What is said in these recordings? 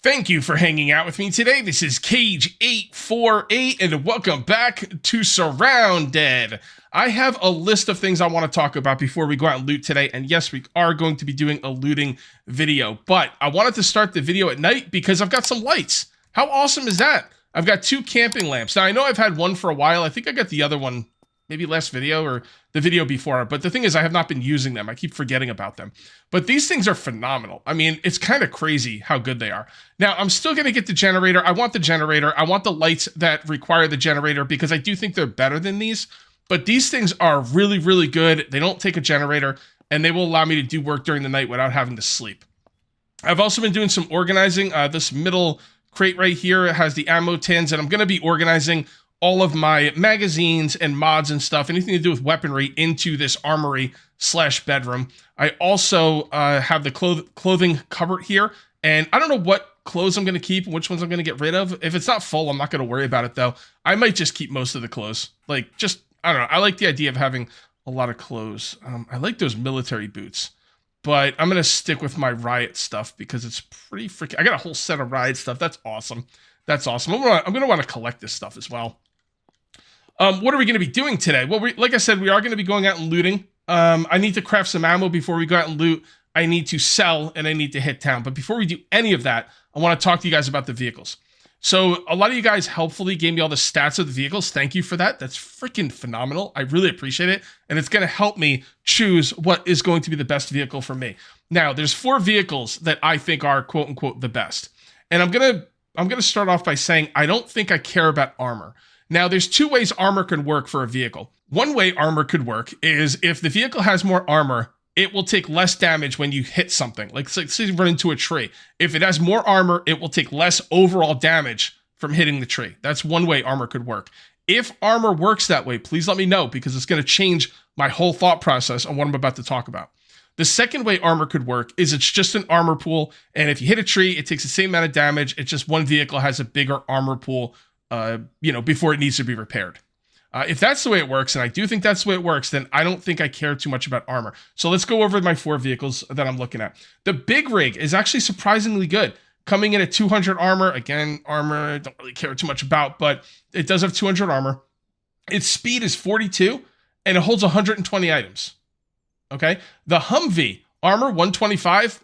Thank you for hanging out with me today. This is Cage848, and welcome back to SurrounDead. I have a list of things I want to talk about before we go out and loot today, and yes, we are going to be doing a looting video, but I wanted to start the video at night because I've got some lights. How awesome is that? I've got 2 camping lamps. Now, I know I've had one for a while. I think I got the other one maybe last video or the video before, but the thing is I have not been using them. I keep forgetting about them. But these things are phenomenal. I mean, it's kind of crazy how good they are. Now, I'm still going to get the generator. I want the generator. I want the lights that require the generator because I do think they're better than these. But these things are really, really good. They don't take a generator, and they will allow me to do work during the night without having to sleep. I've also been doing some organizing. This middle crate right here has the ammo tins, and I'm going to be organizing all of my magazines and mods and stuff, anything to do with weaponry, into this armory / bedroom. I also have the clothing cupboard here, and I don't know what clothes I'm going to keep and which ones I'm going to get rid of. If it's not full, I'm not going to worry about it, though. I might just keep most of the clothes. Like, just, I don't know. I like the idea of having a lot of clothes. I like those military boots, but I'm going to stick with my riot stuff because it's pretty freaking... I got a whole set of riot stuff. That's awesome. That's awesome. I'm going to want to collect this stuff as well. What are we going to be doing today? Well, like I said, we are going to be going out and looting. I need to craft some ammo before we go out and loot. I need to sell, and I need to hit town. But before we do any of that, I want to talk to you guys about the vehicles. So a lot of you guys helpfully gave me all the stats of the vehicles. Thank you for that. That's freaking phenomenal. I really appreciate it. And it's going to help me choose what is going to be the best vehicle for me. Now, there's 4 vehicles that I think are quote unquote the best. And I'm going to start off by saying I don't think I care about armor. Now, there's 2 ways armor can work for a vehicle. One way armor could work is if the vehicle has more armor, it will take less damage when you hit something. Like, say you run into a tree. If it has more armor, it will take less overall damage from hitting the tree. That's one way armor could work. If armor works that way, please let me know because it's going to change my whole thought process on what I'm about to talk about. The second way armor could work is it's just an armor pool, and if you hit a tree, it takes the same amount of damage. It's just one vehicle has a bigger armor pool before it needs to be repaired. If that's the way it works, and I do think that's the way it works, then I don't think I care too much about armor. So let's go over my 4 vehicles that I'm looking at. The big rig is actually surprisingly good. Coming in at 200 armor. Again, armor I don't really care too much about, but it does have 200 armor. Its speed is 42, and it holds 120 items. Okay? The Humvee, armor 125.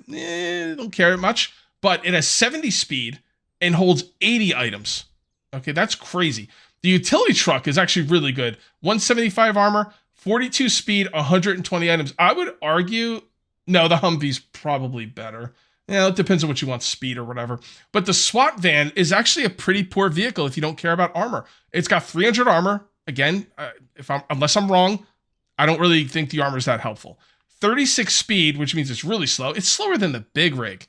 Don't care much, but it has 70 speed and holds 80 items. Okay, that's crazy. The utility truck is actually really good. 175 armor, 42 speed, 120 items. I would argue, no, the Humvee's probably better. It depends on what you want, speed or whatever. But the SWAT van is actually a pretty poor vehicle if you don't care about armor. It's got 300 armor. Again, unless I'm wrong, I don't really think the armor is that helpful. 36 speed, which means it's really slow. It's slower than the big rig.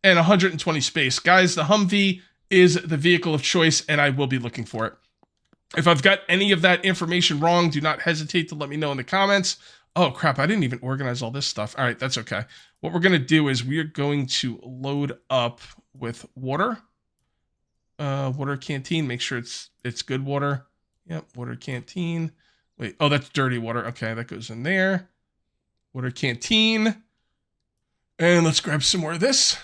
And 120 space. Guys, the Humvee is the vehicle of choice, and I will be looking for it. If I've got any of that information wrong, do not hesitate to let me know in the comments. Oh, crap, I didn't even organize all this stuff. All right, that's okay. What we're going to do is we are going to load up with water. Water canteen, make sure it's good water. Yep, water canteen. Wait, oh, that's dirty water. Okay, that goes in there. Water canteen. And let's grab some more of this.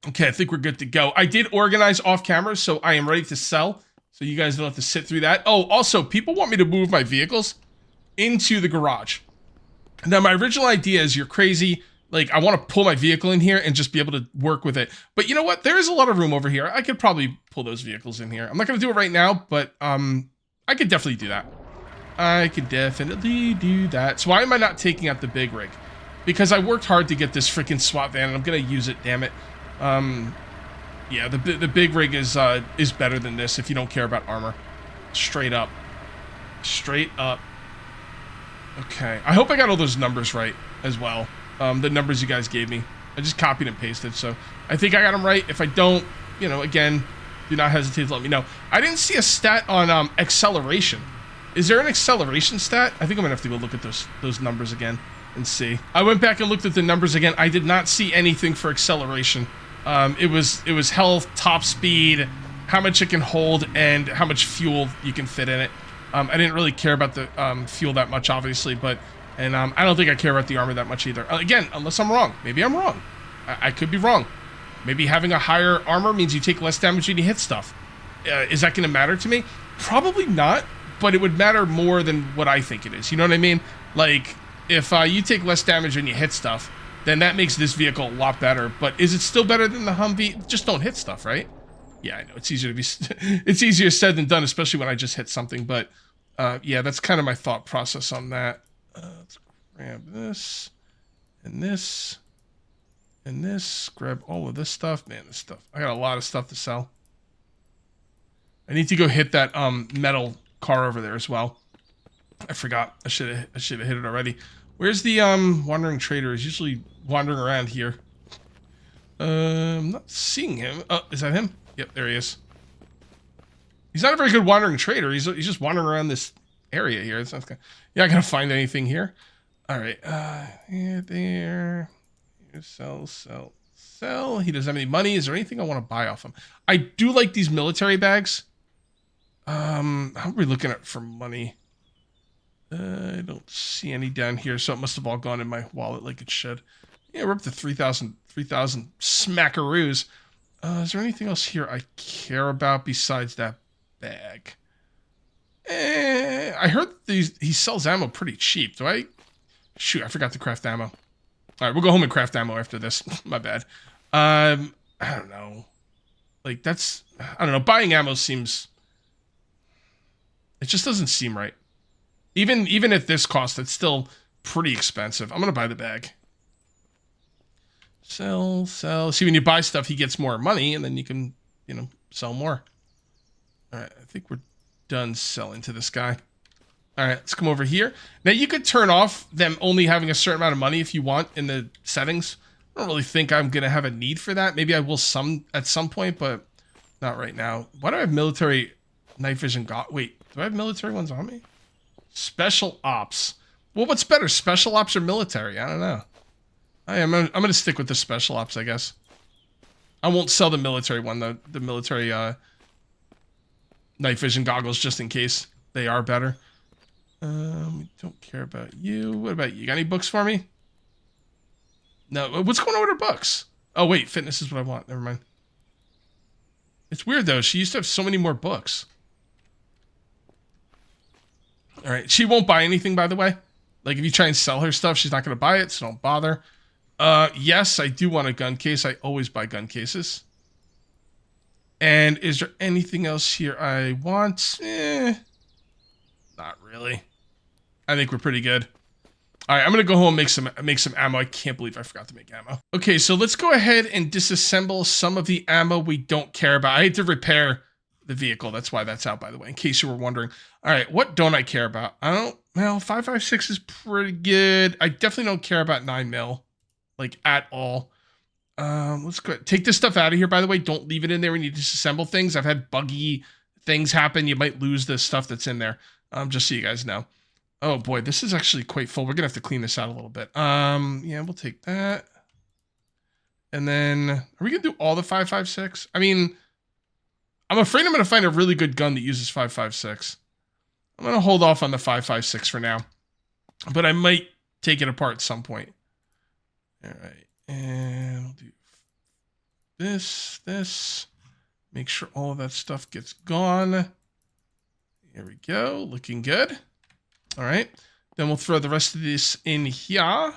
Okay, I think we're good to go. I did organize off camera, so I am ready to sell. So you guys don't have to sit through that. Oh, also, people want me to move my vehicles into the garage. Now, my original idea is you're crazy. Like, I want to pull my vehicle in here and just be able to work with it. But you know what? There is a lot of room over here. I could probably pull those vehicles in here. I'm not going to do it right now, but I could definitely do that. I could definitely do that. So why am I not taking out the big rig? Because I worked hard to get this freaking SWAT van, and I'm going to use it, damn it. Yeah, the big rig is better than this if you don't care about armor. Straight up. Straight up. Okay. I hope I got all those numbers right as well. The numbers you guys gave me. I just copied and pasted, so I think I got them right. If I don't, again, do not hesitate to let me know. I didn't see a stat on acceleration. Is there an acceleration stat? I think I'm going to have to go look at those numbers again and see. I went back and looked at the numbers again. I did not see anything for acceleration. It was health, top speed, how much it can hold, and how much fuel you can fit in it. I didn't really care about the fuel that much, obviously, but I don't think I care about the armor that much either. Again, unless I'm wrong. Maybe I'm wrong. I could be wrong. Maybe having a higher armor means you take less damage when you hit stuff. Is that going to matter to me? Probably not, but it would matter more than what I think it is. You know what I mean? Like, if you take less damage when you hit stuff, then that makes this vehicle a lot better. But is it still better than the Humvee? Just don't hit stuff, right? Yeah, I know. It's easier to be... it's easier said than done, especially when I just hit something. But, yeah, that's kind of my thought process on that. Let's grab this, and this, and this. Grab all of this stuff. Man, this stuff. I got a lot of stuff to sell. I need to go hit that metal car over there as well. I forgot. I should have hit it already. Where's the wandering trader? He's usually wandering around here. I'm not seeing him. Oh, is that him? Yep, there he is. He's not a very good wandering trader. He's just wandering around this area here. It's not, you're not gonna find anything here. All right. Here, there. Here, sell. He doesn't have any money. Is there anything I want to buy off him? I do like these military bags. How are we looking at for money? I don't see any down here, so it must have all gone in my wallet like it should. Yeah, we're up to 3,000 smackaroos. Is there anything else here I care about besides that bag? I heard he sells ammo pretty cheap. Do I? Shoot, I forgot to craft ammo. All right, we'll go home and craft ammo after this. My bad. I don't know. Like, that's... I don't know. Buying ammo seems... It just doesn't seem right. Even at this cost, it's still pretty expensive. I'm going to buy the bag. Sell. See, when you buy stuff, he gets more money, and then you can, you know, sell more. All right, I think we're done selling to this guy. All right, let's come over here. Now, you could turn off them only having a certain amount of money if you want in the settings. I don't really think I'm going to have a need for that. Maybe I will at some point, but not right now. Why do I have military night vision? Wait, do I have military ones on me? Special ops. Well, what's better, special ops or military? I don't know. I'm going to stick with the special ops, I guess. I won't sell the military one, though. The military night vision goggles, just in case they are better. We don't care about you. What about you? Got any books for me? No. What's going on with her books? Oh, wait. Fitness is what I want. Never mind. It's weird, though. She used to have so many more books. All right. She won't buy anything, by the way. Like, if you try and sell her stuff, she's not going to buy it, so don't bother. Yes, I do want a gun case. I always buy gun cases. And is there anything else here I want? Not really. I think we're pretty good. All right, I'm going to go home and make some ammo. I can't believe I forgot to make ammo. Okay, so let's go ahead and disassemble some of the ammo we don't care about. I had to repair the vehicle. That's why that's out, by the way, in case you were wondering. All right, what don't I care about? Well, 5.56 is pretty good. I definitely don't care about 9mm, like, at all. Let's go ahead. Take this stuff out of here, by the way. Don't leave it in there when you disassemble things. I've had buggy things happen. You might lose the stuff that's in there, just so you guys know. Oh, boy, this is actually quite full. We're going to have to clean this out a little bit. Yeah, we'll take that. And then, are we going to do all the 5.56? I mean, I'm afraid I'm going to find a really good gun that uses 5.56. I'm going to hold off on the 5.56 for now. But I might take it apart at some point. All right. And we'll do this. Make sure all of that stuff gets gone. Here we go. Looking good. All right. Then we'll throw the rest of this in here.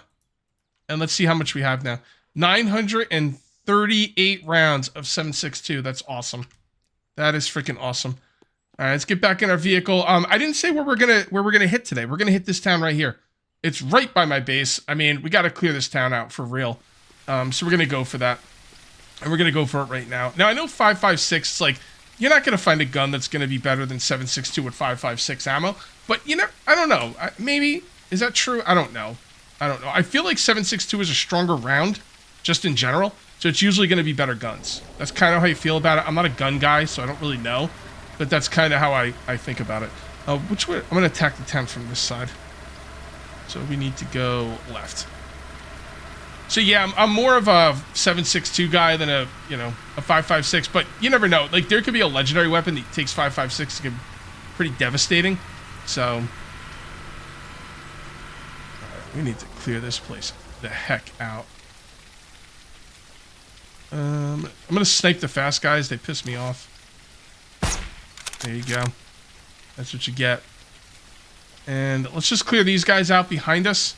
And let's see how much we have now. 938 rounds of 7.62. That's awesome. That is freaking awesome. All right, let's get back in our vehicle. I didn't say where we're gonna hit today. We're gonna hit this town right here. It's right by my base. I mean, we got to clear this town out for real. So we're gonna go for that, and we're gonna go for it right now. Now I know 5.56. It's like you're not gonna find a gun that's gonna be better than 7.62 with 5.56 ammo. But you know, I don't know. Maybe is that true? I don't know. I feel like 7.62 is a stronger round, just in general. So it's usually gonna be better guns. That's kind of how you feel about it. I'm not a gun guy, so I don't really know. But that's kind of how I think about it. Which way? I'm going to attack the tent from this side. So we need to go left. So yeah, I'm more of a 7.62 guy than a 5.56. But you never know. Like, there could be a legendary weapon that takes 5.56 to get pretty devastating. So all right, we need to clear this place the heck out. I'm gonna snipe the fast guys. They piss me off. There you go. That's what you get. And let's just clear these guys out behind us.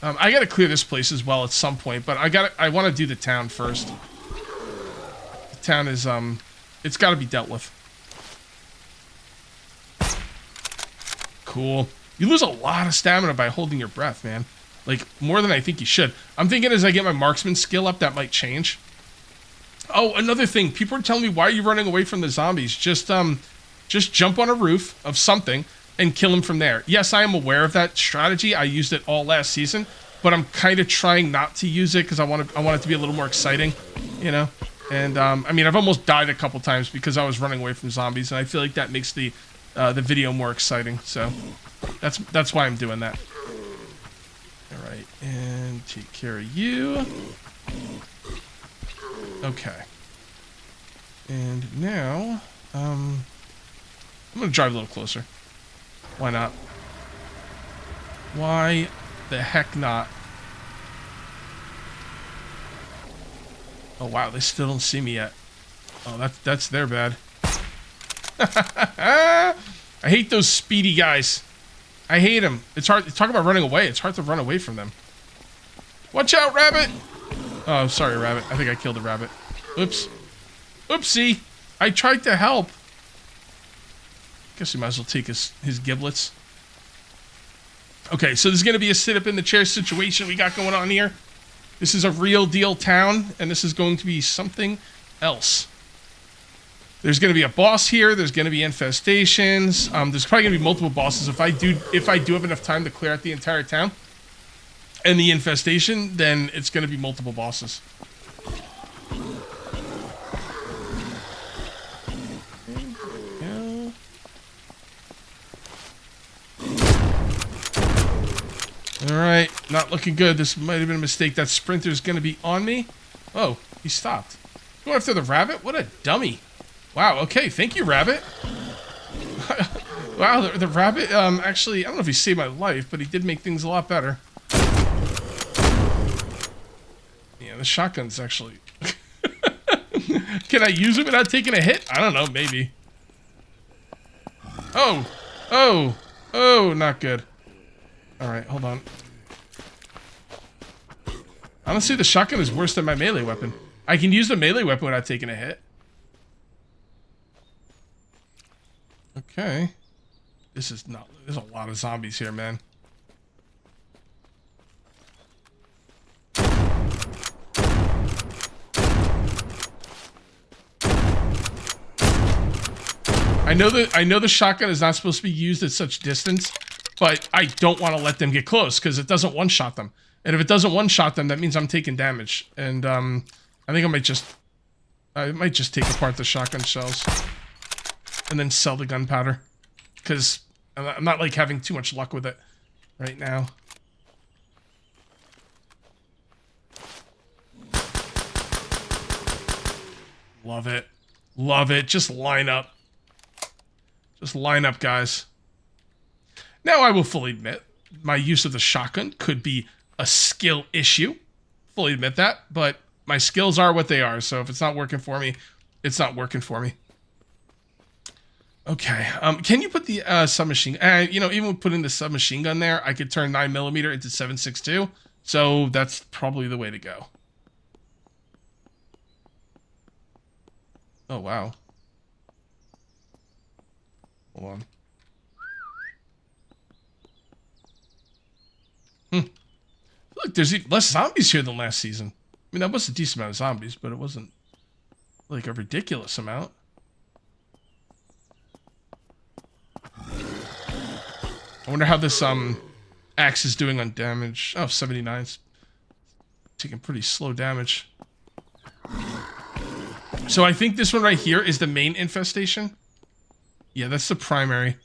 I gotta clear this place as well at some point, but I want to do the town first. The town is it's got to be dealt with. Cool. You lose a lot of stamina by holding your breath, man. Like, more than I think you should. I'm thinking as I get my marksman skill up, that might change. Oh, another thing. People are telling me, why are you running away from the zombies? Just jump on a roof of something and kill them from there. Yes, I am aware of that strategy. I used it all last season, but I'm kind of trying not to use it because I want it to be a little more exciting, you know? And, I mean, I've almost died a couple times because I was running away from zombies, and I feel like that makes the video more exciting. So that's why I'm doing that. All right, and take care of you. Okay. And now, I'm gonna drive a little closer. Why not? Why the heck not? Oh wow, they still don't see me yet. Oh, that's their bad. I hate those speedy guys. I hate them. It's hard. Talk about running away. It's hard to run away from them. Watch out, rabbit! Oh, sorry, rabbit. I think I killed the rabbit. Oops. Oopsie. I tried to help. Guess we might as well take his giblets. Okay, so there's going to be a sit-up in the chair situation we got going on here. This is a real deal town, and this is going to be something else. There's going to be a boss here. There's going to be infestations. There's probably going to be multiple bosses. If I do have enough time to clear out the entire town and the infestation, then it's going to be multiple bosses. Alright, not looking good. This might have been a mistake. That sprinter's going to be on me. Oh, he stopped. Going after the rabbit? What a dummy. Wow, okay, thank you, rabbit. Wow, the rabbit, actually, I don't know if he saved my life, but he did make things a lot better. Yeah, the shotgun's actually... Can I use it without taking a hit? I don't know, maybe. Oh, not good. Alright, hold on. Honestly, the shotgun is worse than my melee weapon. I can use the melee weapon without taking a hit. Okay. There's a lot of zombies here, man. I know the shotgun is not supposed to be used at such distance, but I don't want to let them get close because it doesn't one-shot them. And if it doesn't one-shot them, that means I'm taking damage. And I think I might just take apart the shotgun shells and then sell the gunpowder because I'm not like having too much luck with it right now. Love it. Love it. Just line up. Just line up, guys. Now, I will fully admit, my use of the shotgun could be a skill issue. Fully admit that, but my skills are what they are, so if it's not working for me, it's not working for me. Okay, can you put the submachine... you know, even with putting the submachine gun there, I could turn 9mm into 7.62, so that's probably the way to go. Oh, wow. Hold on. Look, there's less zombies here than last season. I mean, that was a decent amount of zombies, but it wasn't like a ridiculous amount. I wonder how this axe is doing on damage. Oh, 79. It's taking pretty slow damage. So I think this one right here is the main infestation. Yeah, that's the primary.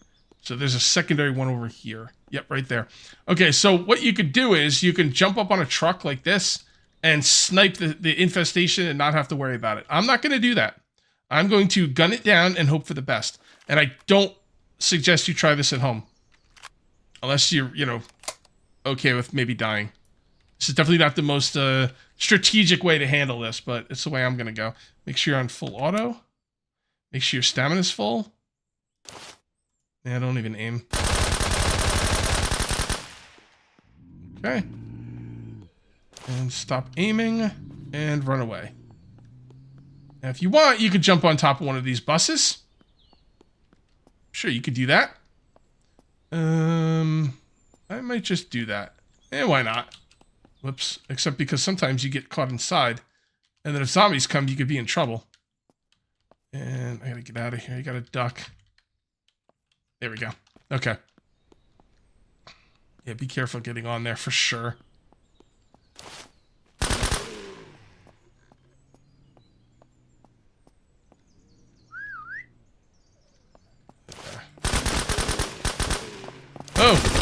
So there's a secondary one over here. Yep, right there. Okay, so what you could do is you can jump up on a truck like this and snipe the infestation and not have to worry about it. I'm not going to do that. I'm going to gun it down and hope for the best. And I don't suggest you try this at home. Unless you're, you know, okay with maybe dying. This is definitely not the most strategic way to handle this, but it's the way I'm going to go. Make sure you're on full auto. Make sure your stamina's full. Yeah, don't even aim. Okay. And stop aiming and run away. Now, if you want, you could jump on top of one of these buses. Sure, you could do that. I might just do that. Why not? Whoops. Except because sometimes you get caught inside. And then if zombies come, you could be in trouble. And I gotta get out of here. You gotta duck. There we go. Okay. Yeah, be careful getting on there for sure. Oh!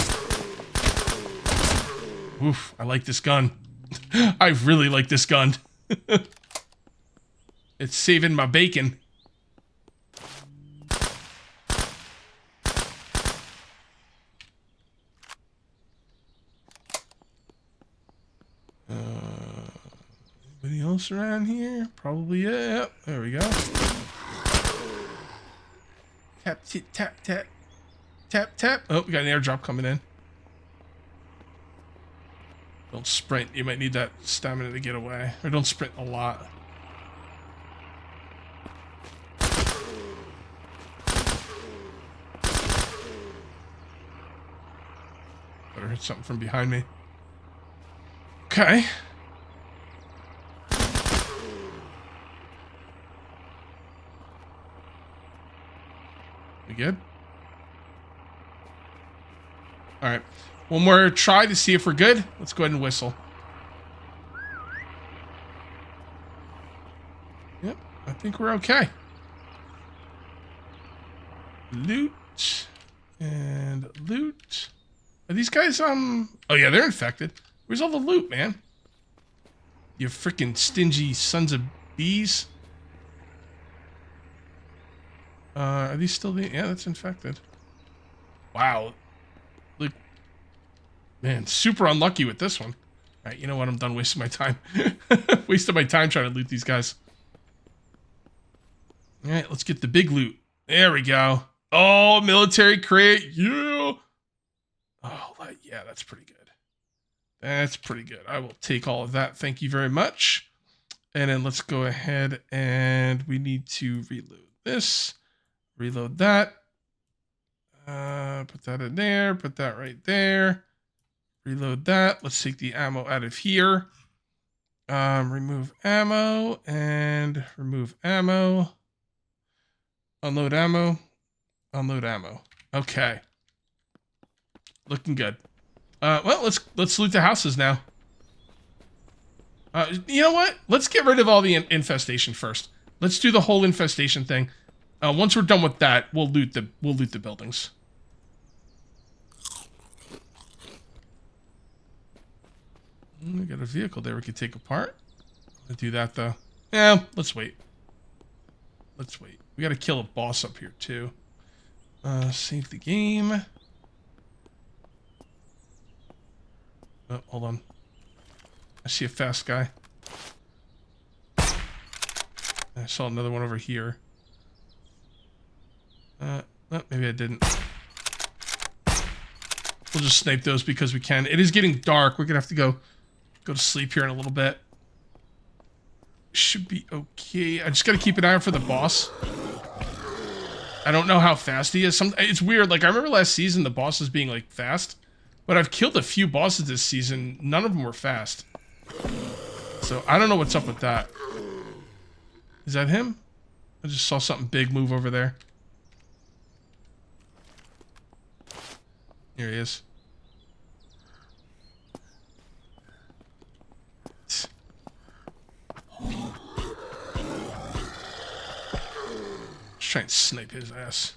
Oof, I like this gun. I really like this gun. It's saving my bacon. Anybody else around here? Probably, yeah. There we go. Tap, tap, tap. Tap, tap. Oh, we got an airdrop coming in. Don't sprint. You might need that stamina to get away. Or don't sprint a lot. Better hit something from behind me. Okay. We good? Alright. One more try to see if we're good. Let's go ahead and whistle. Yep, I think we're okay. Loot. And loot. Are these guys, oh yeah, they're infected. Where's all the loot, man? You freaking stingy sons of bees. Are these still the... Yeah, that's infected. Wow. Look. Man, super unlucky with this one. Alright, you know what? I'm done wasting my time. Wasted my time trying to loot these guys. Alright, let's get the big loot. There we go. Oh, military crate. Yeah. Oh, yeah, that's pretty good. That's pretty good. I will take all of that. Thank you very much. And then let's go ahead and we need to reload this. Reload that. Put that in there. Put that right there. Reload that. Let's take the ammo out of here. Remove ammo and remove ammo. Unload ammo. Unload ammo. Okay. Looking good. Well, let's loot the houses now. You know what? Let's get rid of all the infestation first. Let's do the whole infestation thing. Once we're done with that, we'll loot the buildings. We got a vehicle there we could take apart. I'll do that though. Yeah, let's wait. Let's wait. We gotta kill a boss up here too. Save the game. Oh, hold on. I see a fast guy. I saw another one over here. Oh, maybe I didn't. We'll just snipe those because we can. It is getting dark. We're gonna have to go to sleep here in a little bit. Should be okay. I just gotta keep an eye out for the boss. I don't know how fast he is. It's weird. Like, I remember last season the bosses being like fast, but I've killed a few bosses this season. None of them were fast. So I don't know what's up with that. Is that him? I just saw something big move over there. Here he is. Just try and snipe his ass.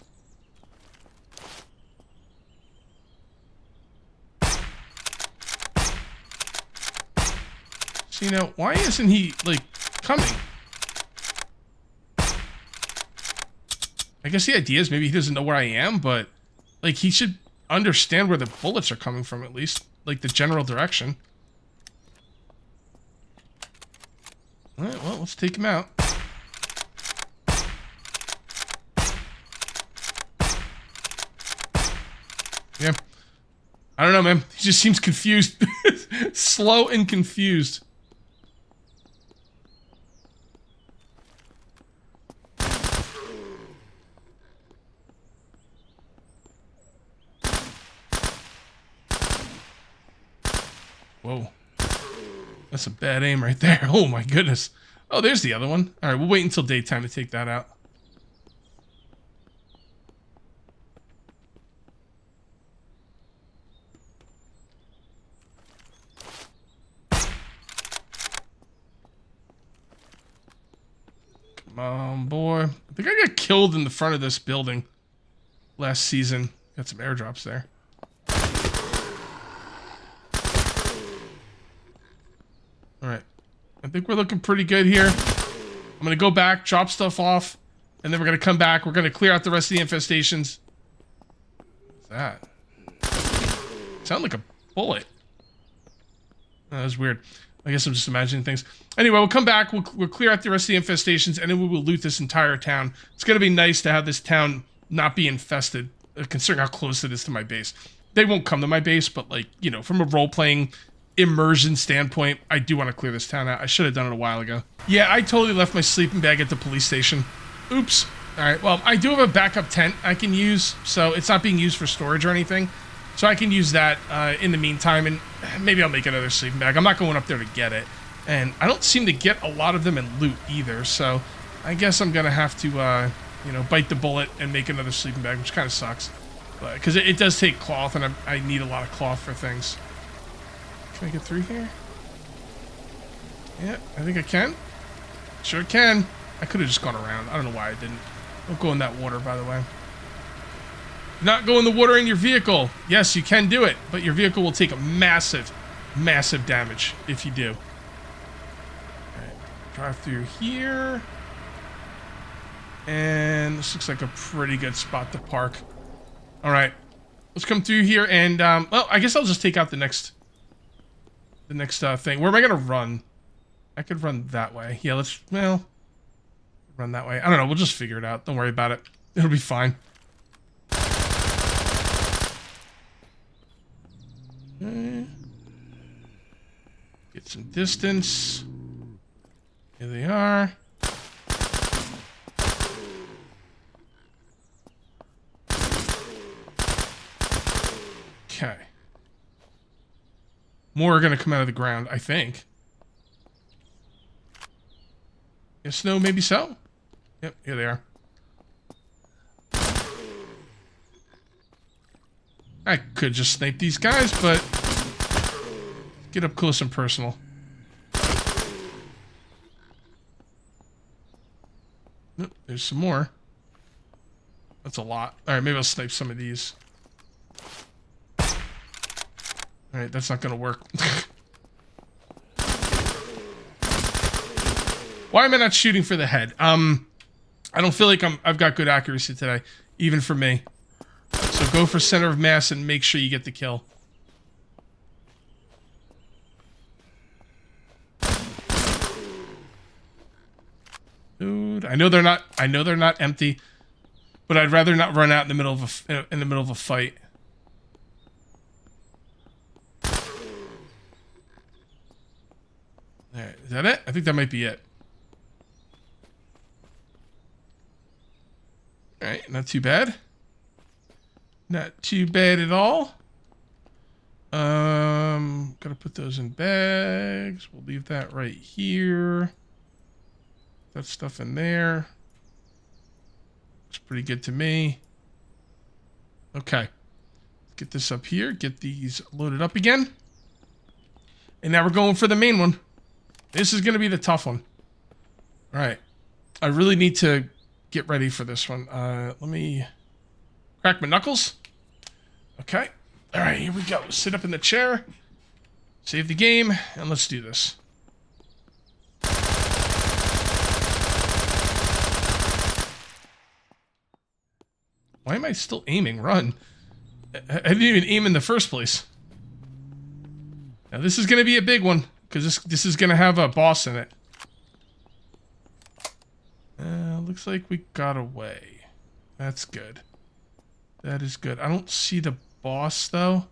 So, you know, why isn't he, like, coming? I guess the idea is maybe he doesn't know where I am, but, like, he should understand where the bullets are coming from, at least. Like, the general direction. All right, well, let's take him out. Yeah. I don't know, man. He just seems confused. Slow and confused. Whoa. That's a bad aim right there. Oh my goodness. Oh, there's the other one. All right, we'll wait until daytime to take that out. Come on, boy. I think I got killed in the front of this building last season. Got some airdrops there. All right. I think we're looking pretty good here. I'm going to go back, drop stuff off, and then we're going to come back. We're going to clear out the rest of the infestations. What's that? Sound like a bullet. Oh, that was weird. I guess I'm just imagining things. Anyway, we'll come back. We'll clear out the rest of the infestations, and then we will loot this entire town. It's going to be nice to have this town not be infested, considering how close it is to my base. They won't come to my base, but, like, you know, from a role-playing immersion standpoint, I do want to clear this town out. I should have done it a while ago. Yeah, I totally left my sleeping bag at the police station. Oops. All right, well, I do have a backup tent I can use, so it's not being used for storage or anything. So I can use that in the meantime, and maybe I'll make another sleeping bag. I'm not going up there to get it. And I don't seem to get a lot of them in loot either, so I guess I'm going to have to, you know, bite the bullet and make another sleeping bag, which kind of sucks. Because it does take cloth, and I need a lot of cloth for things. Can I get through here? Yeah, I think I can. Sure can. I could have just gone around. I don't know why I didn't. Don't go in that water, by the way. Not go in the water in your vehicle. Yes, you can do it, but your vehicle will take a massive, massive damage if you do. Alright, drive through here. And this looks like a pretty good spot to park. Alright, let's come through here and, well, I guess I'll just take out the next thing. Where am I gonna run? I could run that way. Yeah, let's, well, run that way. I don't know, we'll just figure it out. Don't worry about it. It'll be fine. Okay. Get some distance. Here they are. Okay. More are going to come out of the ground, I think. Yes, no, maybe so. Yep, here they are. I could just snipe these guys, but get up close and personal. Nope, there's some more. That's a lot. Alright, maybe I'll snipe some of these. Alright, that's not gonna work. Why am I not shooting for the head? I don't feel like I've got good accuracy today, even for me. So go for center of mass and make sure you get the kill. Dude, I know they're not empty, but I'd rather not run out in the middle of a fight. Alright, is that it? I think that might be it. Alright, not too bad. Not too bad at all. Gotta put those in bags. We'll leave that right here. That stuff in there. Looks pretty good to me. Okay. Let's get this up here. Get these loaded up again. And now we're going for the main one. This is going to be the tough one. All right. I really need to get ready for this one. Let me crack my knuckles. Okay. All right, here we go. Sit up in the chair. Save the game, and let's do this. Why am I still aiming? Run. I didn't even aim in the first place. Now this is going to be a big one, because this is going to have a boss in it. Looks like we got away. That's good. That is good. I don't see the boss though.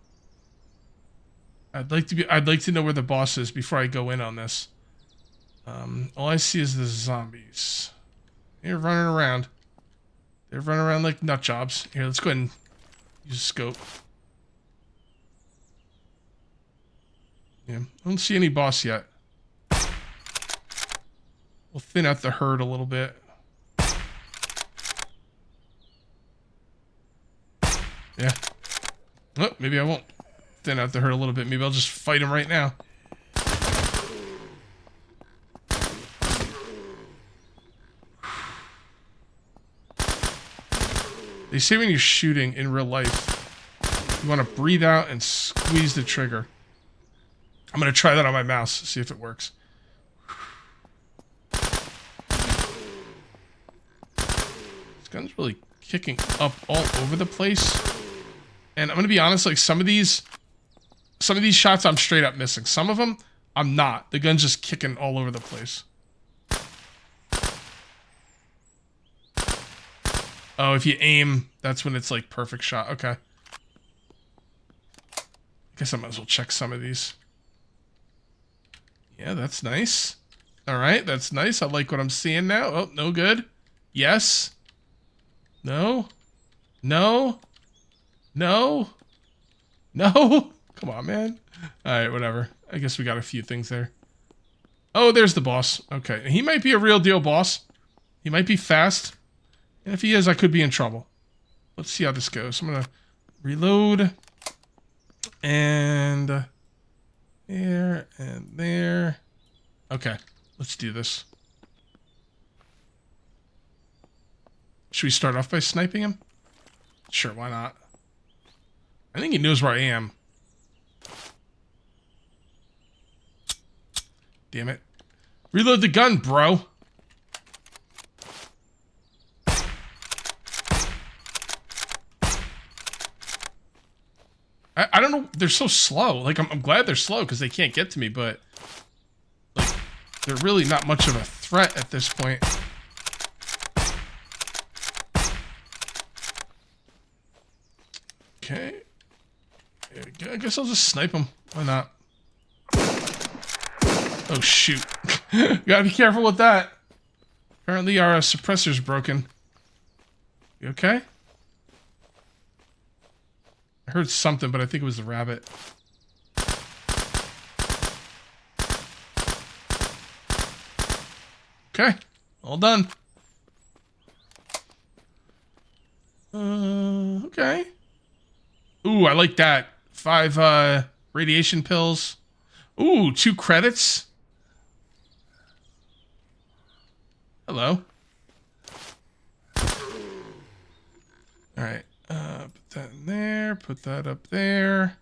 I'd like to know where the boss is before I go in on this. All I see is the zombies. They're running around. They're running around like nut jobs. Here, let's go ahead and use a scope. Yeah, I don't see any boss yet. We'll thin out the herd a little bit. Yeah. Oh, maybe I won't thin out the herd a little bit. Maybe I'll just fight him right now. They say when you're shooting in real life, you want to breathe out and squeeze the trigger. I'm going to try that on my mouse, see if it works. This gun's really kicking up all over the place. And I'm going to be honest, like some of these shots I'm straight up missing. Some of them, I'm not. The gun's just kicking all over the place. Oh, if you aim, that's when it's like perfect shot. Okay. I guess I might as well check some of these. Yeah, that's nice. All right, that's nice. I like what I'm seeing now. Oh, no good. Yes. No. No. No. No. Come on, man. All right, whatever. I guess we got a few things there. Oh, there's the boss. Okay. He might be a real deal boss. He might be fast. And if he is, I could be in trouble. Let's see how this goes. I'm going to reload. And there and there. Okay, let's do this. Should we start off by sniping him? Sure, why not? I think he knows where I am. Damn it. Reload the gun, bro. I don't know. They're so slow. Like, I'm glad they're slow because they can't get to me, but like, they're really not much of a threat at this point. Okay. There we go. I guess I'll just snipe them. Why not? Oh, shoot. Gotta be careful with that. Apparently our suppressor's broken. You okay? I heard something, but I think it was the rabbit. Okay, all done. Okay. Ooh, I like that. 5 radiation pills. Ooh, 2 credits. Hello. All right. Put that in there. Put that up there.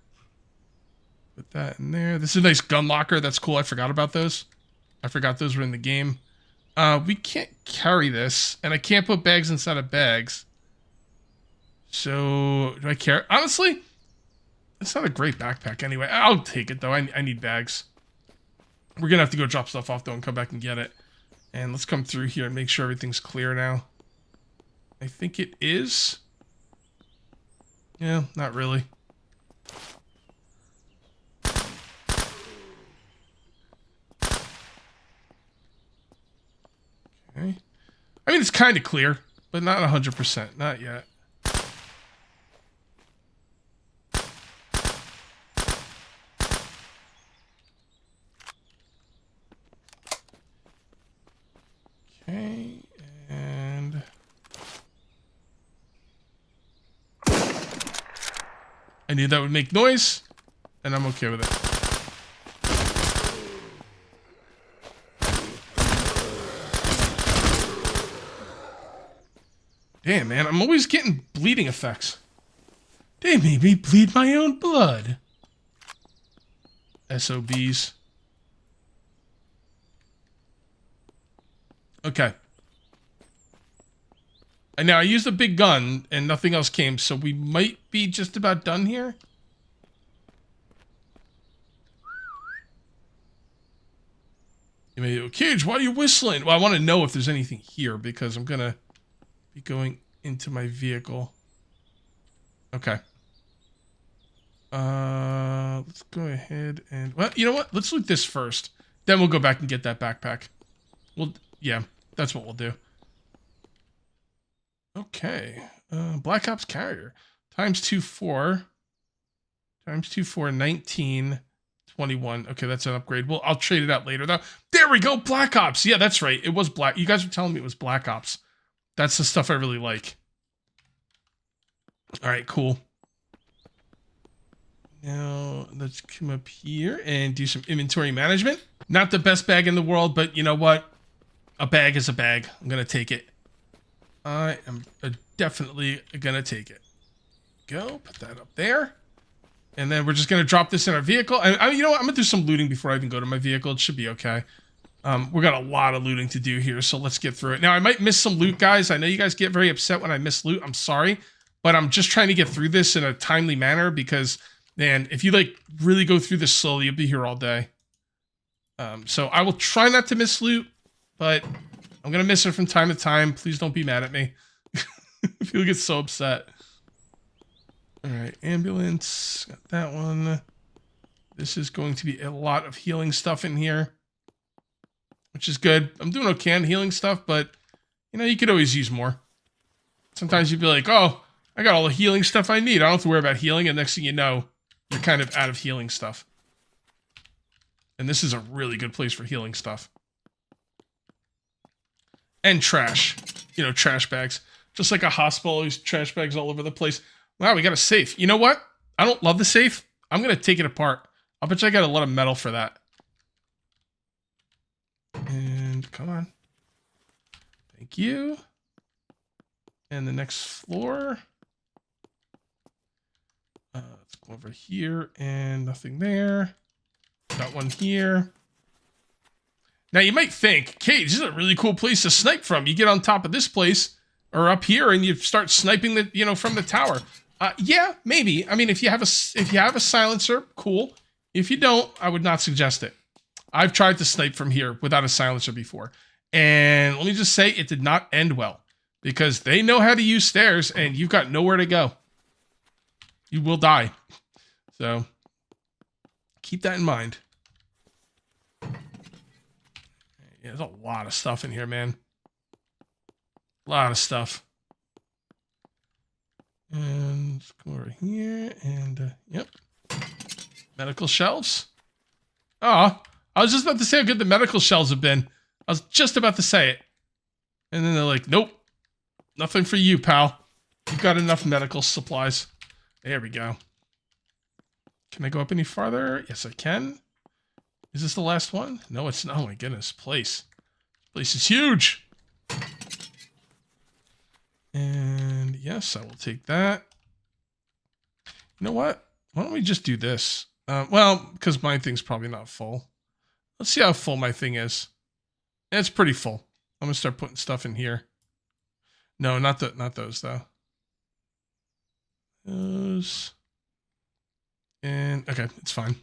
Put that in there. This is a nice gun locker. That's cool. I forgot about those. I forgot those were in the game. We can't carry this, and I can't put bags inside of bags. So, do I care? Honestly, it's not a great backpack anyway. I'll take it, though. I need bags. We're going to have to go drop stuff off, though, and come back and get it. And let's come through here and make sure everything's clear now. I think it is. Yeah, not really. Okay. I mean, it's kind of clear, but not 100%. Not yet. Okay, and... I knew that would make noise, and I'm okay with it. Damn, man, I'm always getting bleeding effects. They made me bleed my own blood. SOBs. Okay. And now I used a big gun and nothing else came, so we might be just about done here. You may go, Cage, why are you whistling? Well, I want to know if there's anything here because I'm going to be going into my vehicle. Okay. Let's go ahead and... Well, you know what? Let's loot this first. Then we'll go back and get that backpack. Well, yeah, that's what we'll do. Okay. Black Ops carrier. Times 2, 4. Times 2, 4, 19, 21. Okay, that's an upgrade. Well, I'll trade it out later, though. There we go, Black Ops. Yeah, that's right. It was Black. You guys were telling me it was Black Ops. That's the stuff I really like. All right, cool. Now, let's come up here and do some inventory management. Not the best bag in the world, but you know what? A bag is a bag. I'm going to take it. I am definitely going to take it. Go, put that up there. And then we're just going to drop this in our vehicle. And you know what? I'm going to do some looting before I even go to my vehicle. It should be okay. We got a lot of looting to do here, so let's get through it. Now, I might miss some loot, guys. I know you guys get very upset when I miss loot. I'm sorry. But I'm just trying to get through this in a timely manner because... Man, if you like really go through this slowly, you'll be here all day. So I will try not to miss loot, but I'm going to miss it from time to time. Please don't be mad at me. People get so upset. All right, ambulance. Got that one. This is going to be a lot of healing stuff in here, which is good. I'm doing okay on healing stuff, but, you know, you could always use more. Sometimes you'd be like, oh, I got all the healing stuff I need. I don't have to worry about healing, and next thing you know, you're kind of out of healing stuff. And this is a really good place for healing stuff. And trash. You know, trash bags. Just like a hospital, these trash bags all over the place. Wow, we got a safe. You know what? I don't love the safe. I'm going to take it apart. I'll bet you I got a lot of metal for that. And come on. Thank you. And the next floor. Let's go over here and nothing there. Got one here. Now you might think, Kate, this is a really cool place to snipe from. You get on top of this place or up here and you start sniping the, you know, from the tower. Yeah, maybe. I mean, if you have a silencer, cool. If you don't, I would not suggest it. I've tried to snipe from here without a silencer before. And let me just say it did not end well because they know how to use stairs and you've got nowhere to go. You will die. So, keep that in mind. Yeah, there's a lot of stuff in here, man. A lot of stuff. And let's go over here and, yep. Medical shelves. Oh, I was just about to say how good the medical shelves have been. I was just about to say it. And then they're like, nope. Nothing for you, pal. You've got enough medical supplies. There we go. Can I go up any farther? Yes, I can. Is this the last one? No, it's not. Oh my goodness, place is huge. And yes, I will take that. You know what? Why don't we just do this? Well, because my thing's probably not full. Let's see how full my thing is. It's pretty full. I'm gonna start putting stuff in here. No, not those though. Those. And okay, it's fine.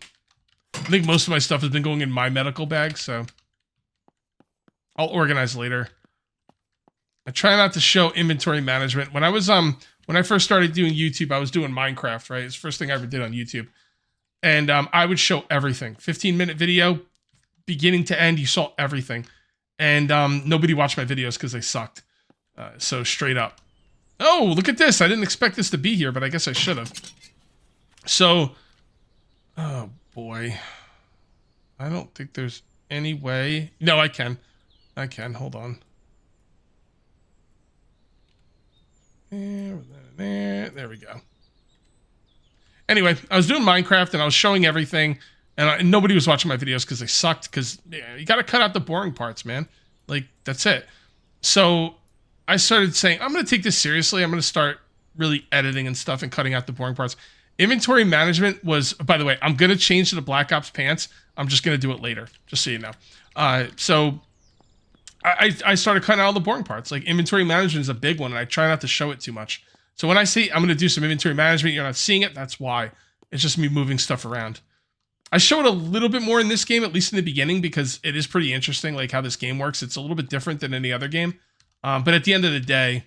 I think most of my stuff has been going in my medical bag, so I'll organize later. I try not to show inventory management. When I was when I first started doing YouTube, I was doing Minecraft, right? It's the first thing I ever did on YouTube. And I would show everything. 15-minute video, beginning to end, you saw everything. And nobody watched my videos because they sucked. So straight up. Oh, look at this. I didn't expect this to be here, but I guess I should have. So, oh boy. I don't think there's any way. No, I can. I can. Hold on. There we go. Anyway, I was doing Minecraft and I was showing everything, and nobody was watching my videos because they sucked. Because you got to cut out the boring parts, man. Like that's it. So I started saying, I'm going to take this seriously. I'm going to start really editing and stuff and cutting out the boring parts. Inventory management was, by the way, I'm going to change to the Black Ops pants. I'm just going to do it later, just so you know. So I started cutting out all the boring parts. Like inventory management is a big one, and I try not to show it too much. So when I say I'm going to do some inventory management, you're not seeing it. That's why. It's just me moving stuff around. I show it a little bit more in this game, at least in the beginning, because it is pretty interesting, like how this game works. It's a little bit different than any other game. But at the end of the day,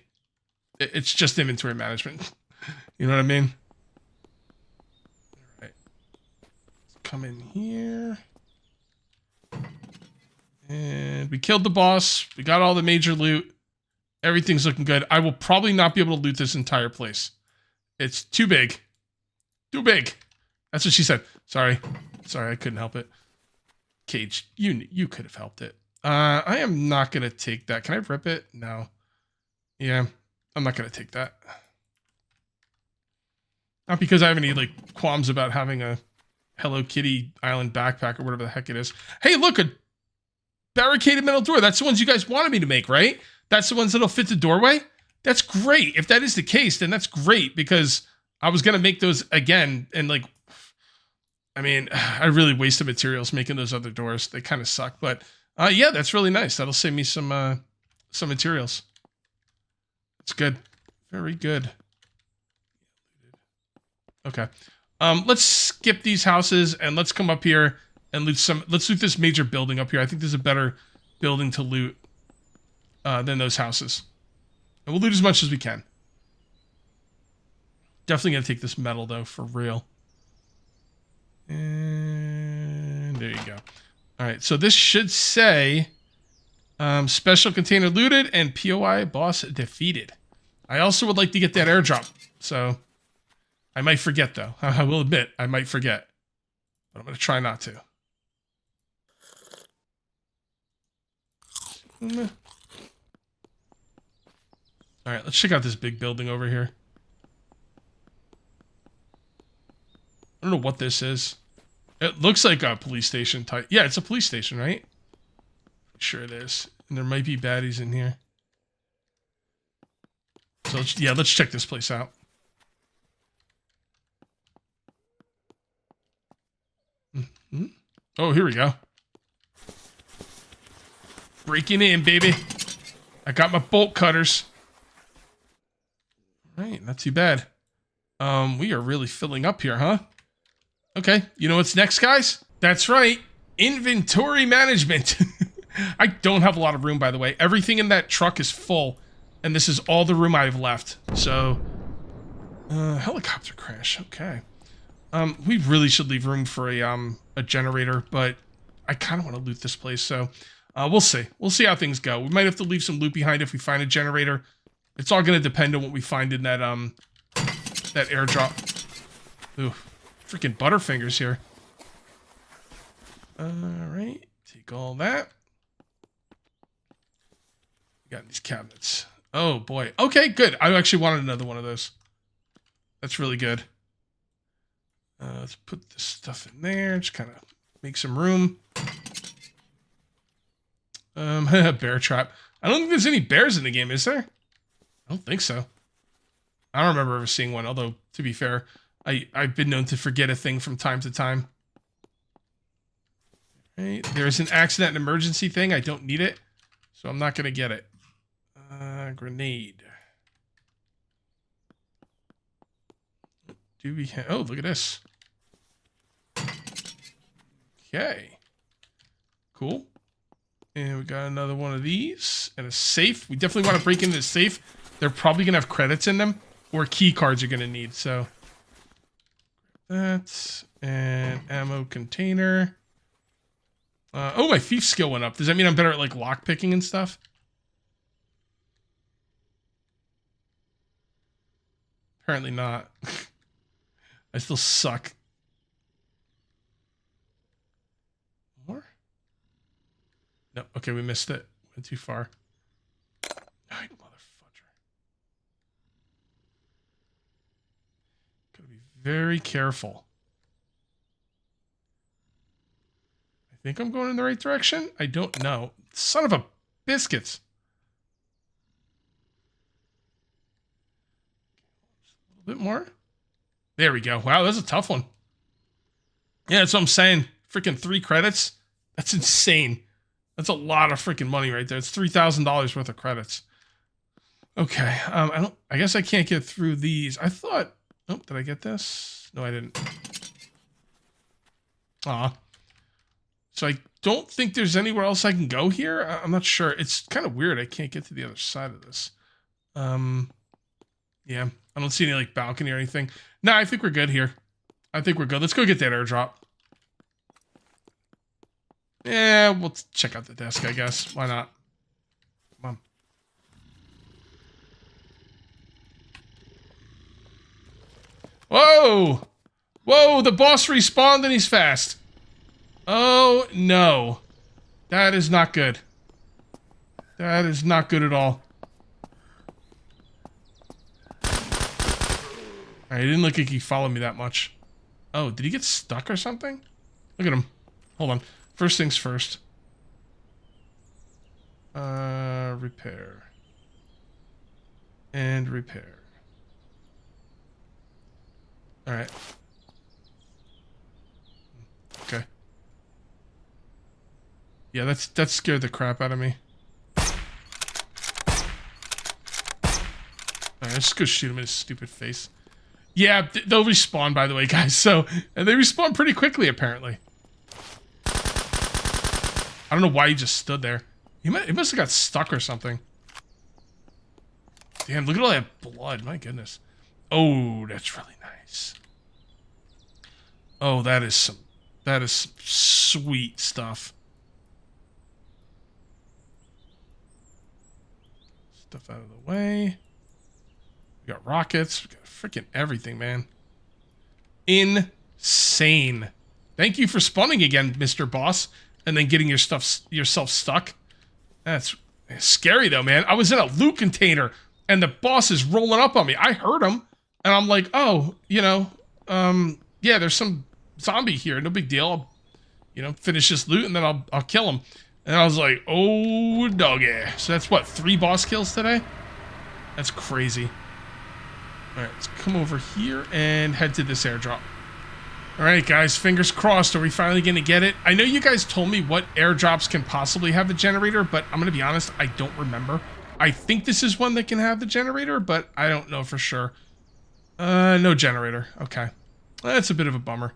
it's just inventory management. You know what I mean? All right. Let's come in here. And we killed the boss. We got all the major loot. Everything's looking good. I will probably not be able to loot this entire place. It's too big. Too big. That's what she said. Sorry. Sorry, I couldn't help it. Cage, you could have helped it. I am not going to take that. Can I rip it? No. Yeah, I'm not going to take that. Not because I have any, like, qualms about having a Hello Kitty Island backpack or whatever the heck it is. Hey, look, a barricaded metal door. That's the ones you guys wanted me to make, right? That's the ones that'll fit the doorway? That's great. If that is the case, then that's great, because I was going to make those again, and, like, I mean, I really wasted materials making those other doors. They kind of suck, but yeah, that's really nice. That'll save me some materials. It's good. Very good. Okay. Let's skip these houses and let's come up here and loot some. Let's loot this major building up here. I think there's a better building to loot than those houses. And we'll loot as much as we can. Definitely gonna take this metal though, for real. And there you go. All right, so this should say special container looted and POI boss defeated. I also would like to get that airdrop, so I might forget though. I will admit I might forget, but I'm gonna try not to. All right, let's check out this big building over here. I don't know what this is. It looks like a police station type. Yeah, it's a police station, right? Sure it is. And there might be baddies in here. So let's check this place out. Mm-hmm. Oh, here we go. Breaking in, baby. I got my bolt cutters. All right, not too bad. We are really filling up here, huh? Okay, you know what's next, guys? That's right, inventory management. I don't have a lot of room, by the way. Everything in that truck is full, and this is all the room I have left. So, helicopter crash, okay. We really should leave room for a generator, but I kind of want to loot this place, so we'll see. We'll see how things go. We might have to leave some loot behind if we find a generator. It's all going to depend on what we find in that that airdrop. Ooh. Freaking Butterfingers here. Alright, take all that. We got these cabinets. Oh boy. Okay, good. I actually wanted another one of those. That's really good. Let's put this stuff in there. Just kind of make some room. Bear trap. I don't think there's any bears in the game, is there? I don't think so. I don't remember ever seeing one, although, to be fair, I've been known to forget a thing from time to time. Right. There's an accident and emergency thing. I don't need it, so I'm not going to get it. Grenade. Do we have... Oh, look at this. Okay. Cool. And we got another one of these. And a safe. We definitely want to break into the safe. They're probably going to have credits in them. Or key cards you're going to need, so... That. And ammo container. Oh, my thief skill went up. Does that mean I'm better at, like, lock picking and stuff? Apparently not. I still suck. More? No, okay, we missed it. Went too far. Ay, motherfudger. Gotta be very careful. I think I'm going in the right direction. I don't know. Son of a biscuits. A little bit more. There we go. Wow, that's a tough one. Yeah, that's what I'm saying. Freaking 3 credits. That's insane. That's a lot of freaking money right there. It's $3,000 worth of credits. Okay. I guess I can't get through these. I thought... Oh, did I get this? No, I didn't. Aw. So I don't think there's anywhere else I can go here. I'm not sure. It's kind of weird. I can't get to the other side of this. Yeah, I don't see any like balcony or anything. No, I think we're good here. I think we're good. Let's go get that airdrop. Yeah, we'll check out the desk, I guess. Why not? Come on. Whoa! Whoa, the boss respawned and he's fast. Oh, no. That is not good. That is not good at all. Alright, he didn't look like he followed me that much. Oh, did he get stuck or something? Look at him. Hold on. First things first. Repair. And repair. Alright. Okay. Yeah, that scared the crap out of me. Alright, let's go shoot him in his stupid face. Yeah, they'll respawn, by the way, guys. So, and they respawn pretty quickly, apparently. I don't know why he just stood there. He must have got stuck or something. Damn, look at all that blood. My goodness. Oh, that's really nice. Oh, that is some sweet stuff. Stuff out of the way. We got rockets. We got freaking everything, man. Insane. Thank you for spawning again, Mr. Boss, and then getting yourself stuck. That's scary, though, man. I was in a loot container, and the boss is rolling up on me. I heard him, and I'm like, oh, you know, yeah, there's some zombie here. No big deal. I'll, you know, finish this loot, and then I'll kill him. And I was like, oh, doggy. So that's what, 3 boss kills today? That's crazy. All right, let's come over here and head to this airdrop. All right, guys, fingers crossed. Are we finally going to get it? I know you guys told me what airdrops can possibly have the generator, but I'm going to be honest, I don't remember. I think this is one that can have the generator, but I don't know for sure. No generator. Okay. That's a bit of a bummer,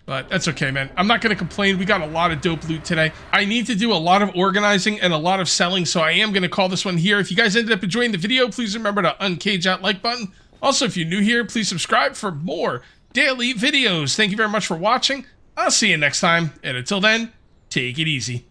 but that's okay, man. I'm not going to complain. We got a lot of dope loot today. I need to do a lot of organizing and a lot of selling, so I am going to call this one here. If you guys ended up enjoying the video, please remember to uncage that like button. Also, if you're new here, please subscribe for more daily videos. Thank you very much for watching. I'll see you next time, and until then, take it easy.